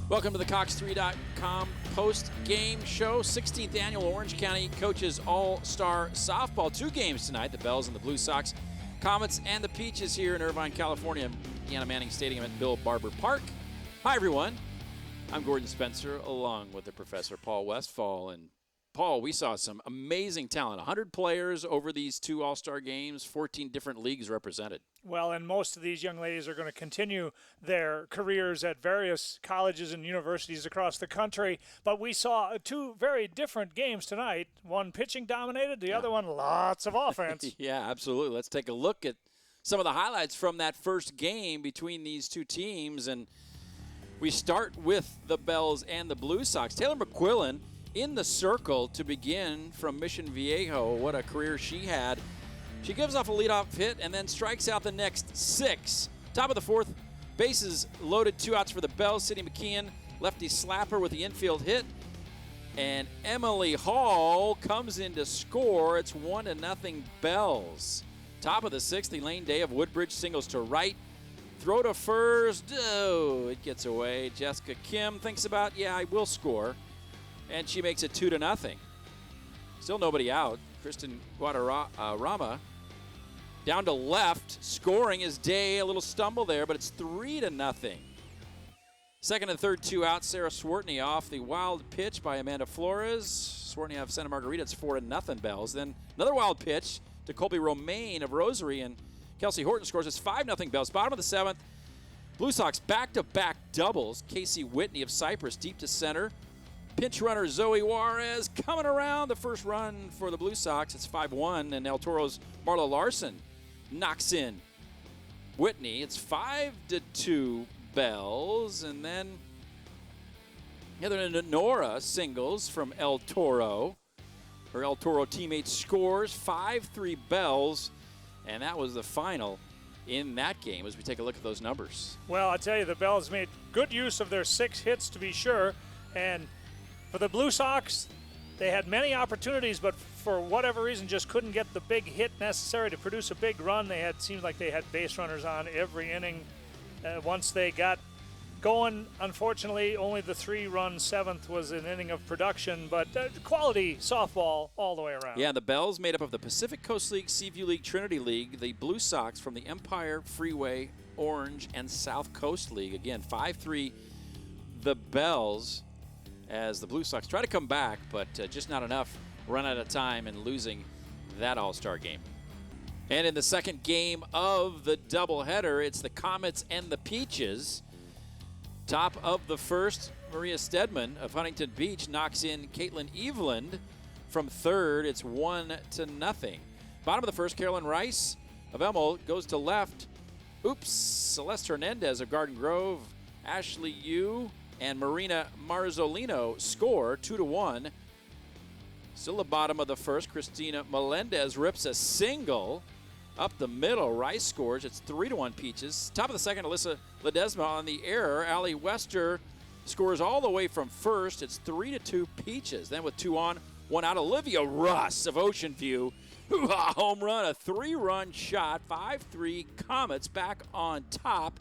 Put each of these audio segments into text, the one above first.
Welcome to the Cox3.com post-game show. 16th annual Orange County Coaches All-Star Softball. 2 games tonight, the Bells and the Blue Sox. Comets and the Peaches here in Irvine, California, Deanna Manning Stadium at Bill Barber Park. Hi, everyone. I'm Gordon Spencer, along with the Professor Paul Westfall. And Paul, we saw some amazing talent. 100 players over these 2 All-Star games, 14 different leagues represented. Well, and most of these young ladies are going to continue their careers at various colleges and universities across the country. But we saw 2 very different games tonight. One pitching dominated, the other one lots of offense. Yeah, absolutely. Let's take a look at some of the highlights from that first game between these 2 teams. And we start with the Bells and the Blue Sox. Taylor McQuillan in the circle to begin from Mission Viejo. What a career she had. She gives off a leadoff hit and then strikes out the next 6. Top of the 4th, bases loaded, 2 outs for the Bells. Sidney McKeon, lefty slapper with the infield hit. And Emily Hall comes in to score. It's 1-0 Bells. Top of the 6th, Elaine Day of Woodbridge singles to right. Throw to first. Oh, it gets away. Jessica Kim thinks about, I will score. And she makes it 2-0. Still nobody out. Kristen Guadarrama down to left. Scoring is Day. A little stumble there, but it's 3-0. Second and third, 2 outs. Sarah Swartney off the wild pitch by Amanda Flores. Swartney of Santa Margarita. It's 4-0 Bells. Then another wild pitch to Colby Romaine of Rosary, and Kelsey Horton scores. It's 5-0 Bells. Bottom of the 7th, Blue Sox back-to-back doubles. Casey Whitney of Cypress deep to center. Pinch runner Zoe Juarez coming around. The first run for the Blue Sox. It's 5-1, and El Toro's Marla Larson knocks in Whitney. It's 5-2 Bells, and then Heather Nora singles from El Toro. Her El Toro teammate scores. 5-3 Bells, and that was the final in that game as we take a look at those numbers. Well, I tell you, the Bells made good use of their 6 hits to be sure, and for the Blue Sox, they had many opportunities, but for whatever reason just couldn't get the big hit necessary to produce a big run. Seemed like they had base runners on every inning. Once they got going, unfortunately, only the 3-run 7th was an inning of production, but quality softball all the way around. Yeah, the Bells made up of the Pacific Coast League, Seaview League, Trinity League, the Blue Sox from the Empire, Freeway, Orange, and South Coast League. Again, 5-3 the Bells, as the Blue Sox try to come back, but just not enough. Run out of time and losing that All-Star game. And in the second game of the doubleheader, it's the Comets and the Peaches. Top of the first, Maria Stedman of Huntington Beach knocks in Caitlin Eveland from third. It's 1-0. Bottom of the first, Carolyn Rice of Elmo goes to left. Celeste Hernandez of Garden Grove, Ashley Yu, and Marina Marzolino score 2-1. Still the bottom of the first, Christina Melendez rips a single up the middle. Rice scores. It's 3-1 Peaches. Top of the second, Alyssa Ledesma on the error. Allie Wester scores all the way from first. It's 3-2 Peaches. Then with 2 on, 1 out, Olivia Russ of Ocean View. Home run, a 3-run shot. 5-3 Comets back on top.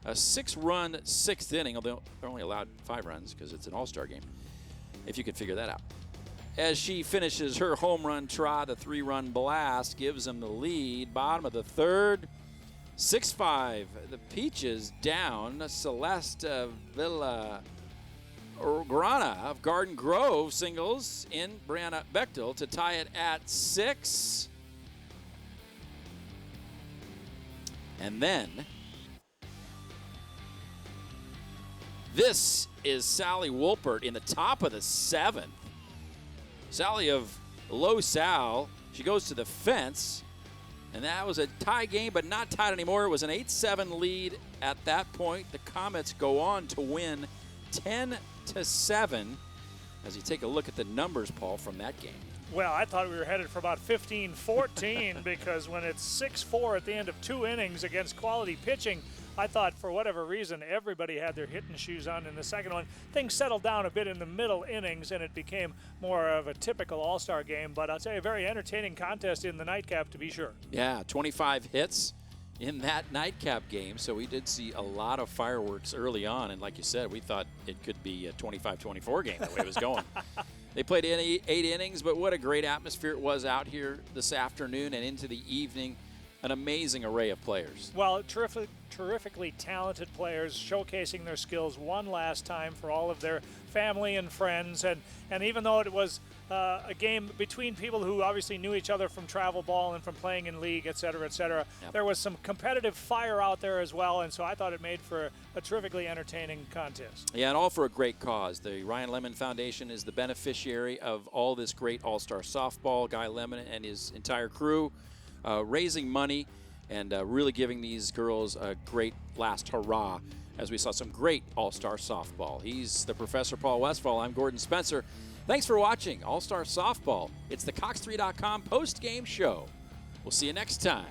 A 6-run 6th inning, although they're only allowed 5 runs because it's an all-star game, if you could figure that out. As she finishes her home run trot, the 3-run blast gives them the lead. Bottom of the third, 6-5. The Peaches down. Celeste Villa Grana of Garden Grove singles in Brianna Bechtel to tie it at 6. And then this is Sally Wolpert in the top of the 7th. Sally of Low Sal, she goes to the fence, and that was a tie game, but not tied anymore. It was an 8-7 lead at that point. The Comets go on to win 10-7. As you take a look at the numbers, Paul, from that game. Well, I thought we were headed for about 15-14 because when it's 6-4 at the end of 2 innings against quality pitching, I thought for whatever reason everybody had their hitting shoes on in the second one. Things settled down a bit in the middle innings and it became more of a typical all-star game. But I'll tell you, a very entertaining contest in the nightcap to be sure. Yeah, 25 hits in that nightcap game. So we did see a lot of fireworks early on. And like you said, we thought it could be a 25-24 game the way it was going. They played 8 innings, but what a great atmosphere it was out here this afternoon and into the evening. An amazing array of players. Well, terrifically talented players showcasing their skills one last time for all of their family and friends. And even though it was a game between people who obviously knew each other from travel ball and from playing in league, et cetera, Yep. there was some competitive fire out there as well. And so I thought it made for a terrifically entertaining contest. Yeah, and all for a great cause. The Ryan Lemon Foundation is the beneficiary of all this great all-star softball. Guy Lemon and his entire crew raising money and really giving these girls a great last hurrah as we saw some great all-star softball. He's the Professor Paul Westfall. I'm Gordon Spencer. Thanks for watching All-Star Softball. It's the Cox3.com post-game show. We'll see you next time.